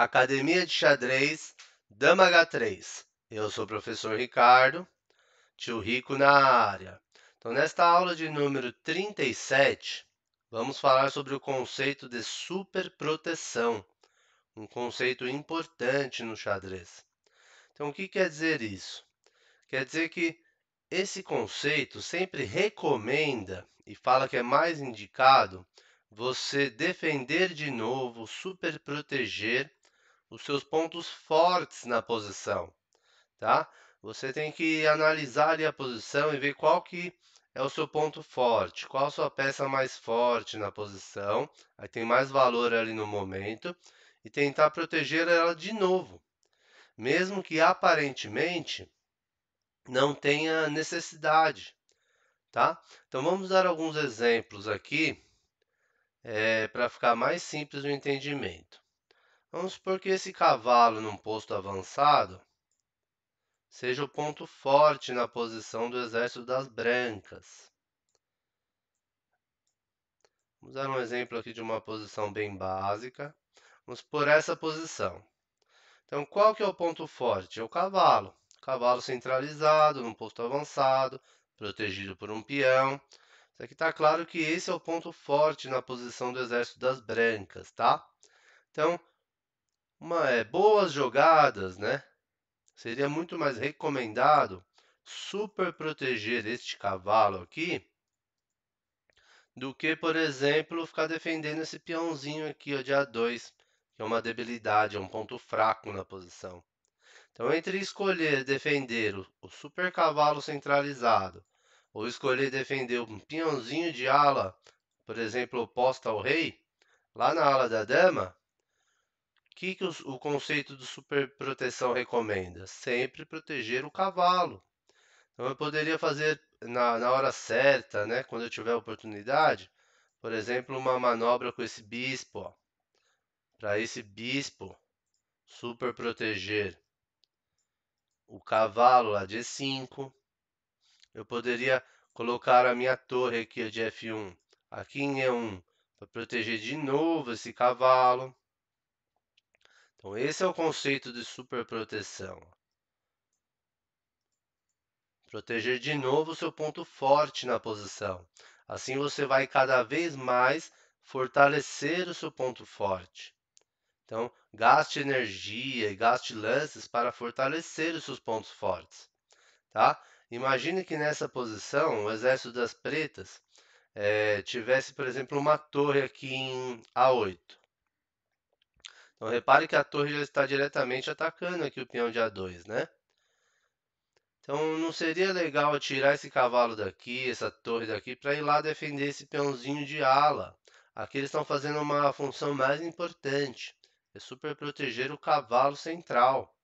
Academia de Xadrez, Dama H3. Eu sou o professor Ricardo, tio Rico na área. Então, nesta aula de número 37, vamos falar sobre o conceito de superproteção, um conceito importante no xadrez. Então, o que quer dizer isso? Quer dizer que esse conceito sempre recomenda e fala que é mais indicado você defender de novo, superproteger os seus pontos fortes na posição, tá? Você tem que analisar ali a posição e ver qual que é o seu ponto forte, qual a sua peça mais forte na posição, aí tem mais valor ali no momento, e tentar proteger ela de novo, mesmo que aparentemente não tenha necessidade, tá? Então vamos dar alguns exemplos aqui, para ficar mais simples o entendimento. Vamos supor que esse cavalo num posto avançado seja o ponto forte na posição do exército das brancas. Vamos dar um exemplo aqui de uma posição bem básica. Vamos por essa posição. Então, qual que é o ponto forte? É o cavalo. Cavalo centralizado, num posto avançado, protegido por um peão. Isso aqui está claro que esse é o ponto forte na posição do exército das brancas, tá? Então, boas jogadas, né? Seria muito mais recomendado super proteger este cavalo aqui do que, por exemplo, ficar defendendo esse peãozinho aqui, ó, de A2, que é uma debilidade, é um ponto fraco na posição. Então, entre escolher defender o super cavalo centralizado ou escolher defender um peãozinho de ala, por exemplo, oposta ao rei, lá na ala da dama, que o conceito de super proteção recomenda? Sempre proteger o cavalo. Então eu poderia fazer na hora certa, né, quando eu tiver oportunidade, por exemplo, uma manobra com esse bispo, para esse bispo super proteger o cavalo lá de E5. Eu poderia colocar a minha torre aqui de F1 aqui em E1 para proteger de novo esse cavalo. Então esse é o conceito de super proteção. Proteger de novo o seu ponto forte na posição. Assim você vai cada vez mais fortalecer o seu ponto forte. Então, gaste energia e gaste lances para fortalecer os seus pontos fortes, tá? Imagine que nessa posição o exército das pretas tivesse, por exemplo, uma torre aqui em A8. Então, repare que a torre já está diretamente atacando aqui o peão de A2, né? Então não seria legal tirar esse cavalo daqui, essa torre daqui, para ir lá defender esse peãozinho de ala. Aqui eles estão fazendo uma função mais importante, é super proteger o cavalo central,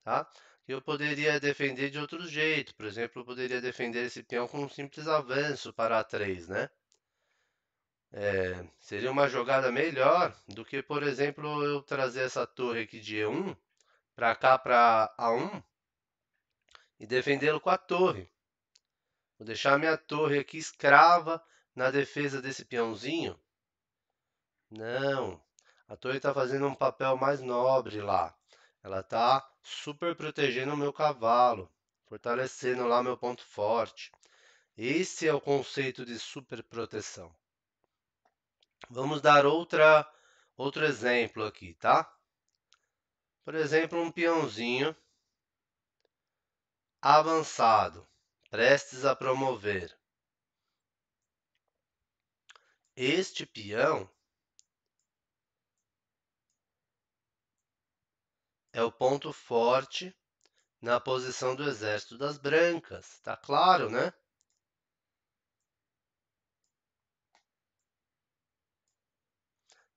tá? Eu poderia defender de outro jeito, por exemplo, eu poderia defender esse peão com um simples avanço para A3, né? Seria uma jogada melhor do que, por exemplo, eu trazer essa torre aqui de E1 para cá para A1 e defendê-lo com a torre. Vou deixar minha torre aqui escrava na defesa desse peãozinho? Não, a torre está fazendo um papel mais nobre lá. Ela está super protegendo o meu cavalo, fortalecendo lá meu ponto forte. Esse é o conceito de super proteção. Vamos dar outro exemplo aqui, tá? Por exemplo, um peãozinho avançado, prestes a promover. Este peão é o ponto forte na posição do exército das brancas. Tá claro, né?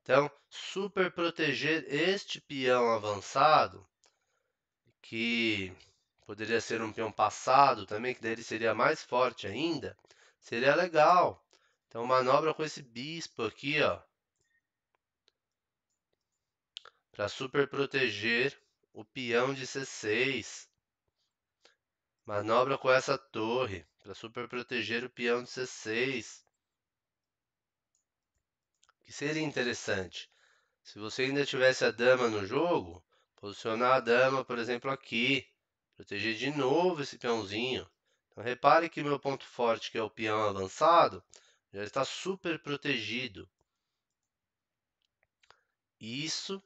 Então, super proteger este peão avançado, que poderia ser um peão passado também, que daí ele seria mais forte ainda, seria legal. Então, manobra com esse bispo aqui, ó, para super proteger o peão de C6. Manobra com essa torre para super proteger o peão de C6. Que seria interessante. Se você ainda tivesse a dama no jogo, posicionar a dama, por exemplo, aqui, proteger de novo esse peãozinho. Então, repare que meu ponto forte, que é o peão avançado, já está super protegido. Isso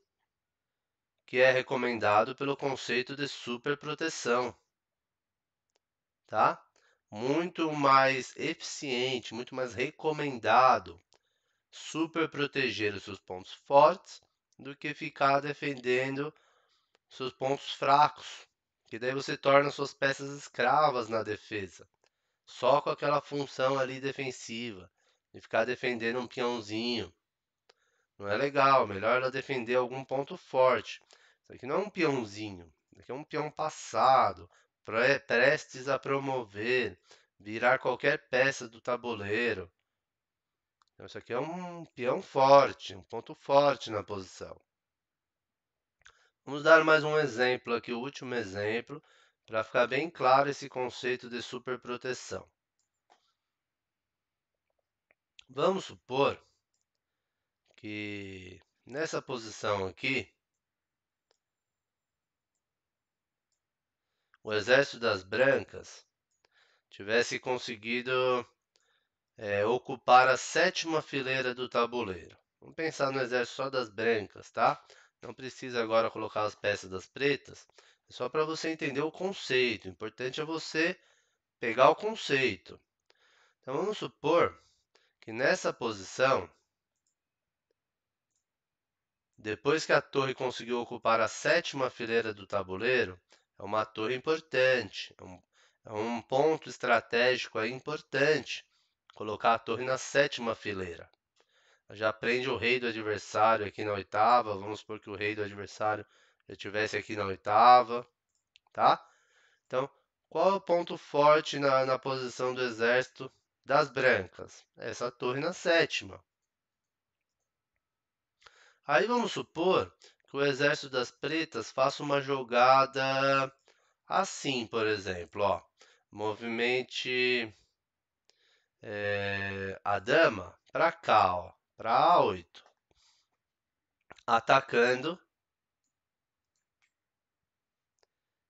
que é recomendado pelo conceito de superproteção, tá? Muito mais eficiente, muito mais recomendado super proteger os seus pontos fortes do que ficar defendendo seus pontos fracos, que daí você torna suas peças escravas na defesa, só com aquela função ali defensiva, de ficar defendendo um peãozinho. Não é legal, melhor ela defender algum ponto forte. Isso aqui não é um peãozinho, isso aqui é um peão passado, prestes a promover, virar qualquer peça do tabuleiro. Então, isso aqui é um peão forte, um ponto forte na posição. Vamos dar mais um exemplo aqui, o último exemplo, para ficar bem claro esse conceito de superproteção. Vamos supor que nessa posição aqui, o exército das brancas tivesse conseguido ocupar a 7ª fileira do tabuleiro. Vamos pensar no exército só das brancas, tá? Não precisa agora colocar as peças das pretas, é só para você entender o conceito. O importante é você pegar o conceito. Então vamos supor que nessa posição, depois que a torre conseguiu ocupar a 7ª fileira do tabuleiro, é uma torre importante, é um ponto estratégico aí importante, colocar a torre na 7ª fileira. Já prende o rei do adversário aqui na 8ª, vamos supor que o rei do adversário já estivesse aqui na 8ª, tá? Então, qual é o ponto forte na posição do exército das brancas? Essa torre na 7ª. Aí vamos supor que o exército das pretas faça uma jogada assim, por exemplo, ó. Movimente a dama para cá, ó, para A8, atacando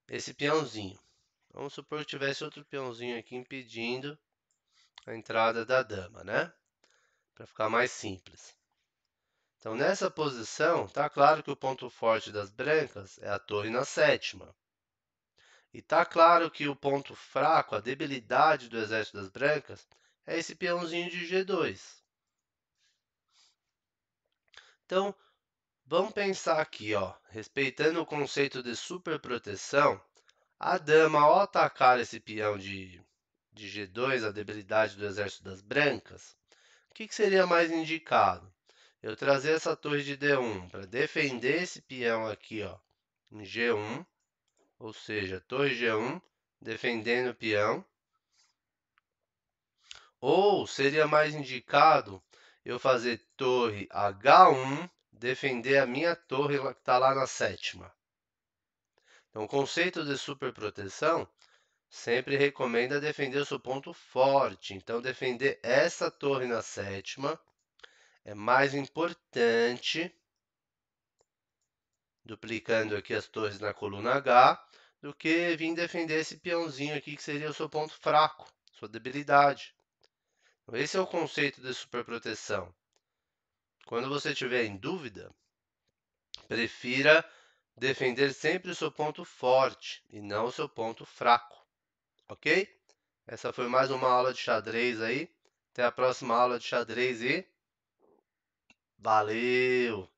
esse peãozinho. Vamos supor que tivesse outro peãozinho aqui impedindo a entrada da dama, né? Para ficar mais simples. Então, nessa posição, tá claro que o ponto forte das brancas é a torre na 7ª. E tá claro que o ponto fraco, a debilidade do exército das brancas, é esse peãozinho de G2. Então, vamos pensar aqui, ó, respeitando o conceito de superproteção, a dama, ao atacar esse peão de G2, a debilidade do exército das brancas, o que seria mais indicado? Eu trazer essa torre de D1 para defender esse peão aqui, ó, em G1, ou seja, torre G1 defendendo o peão. Ou seria mais indicado eu fazer torre H1, defender a minha torre que está lá na 7ª. Então, o conceito de superproteção sempre recomenda defender o seu ponto forte. Então, defender essa torre na 7ª é mais importante, duplicando aqui as torres na coluna H, do que vir defender esse peãozinho aqui, que seria o seu ponto fraco, sua debilidade. Então, esse é o conceito de superproteção. Quando você estiver em dúvida, prefira defender sempre o seu ponto forte e não o seu ponto fraco, ok? Essa foi mais uma aula de xadrez aí. Até a próxima aula de xadrez e valeu!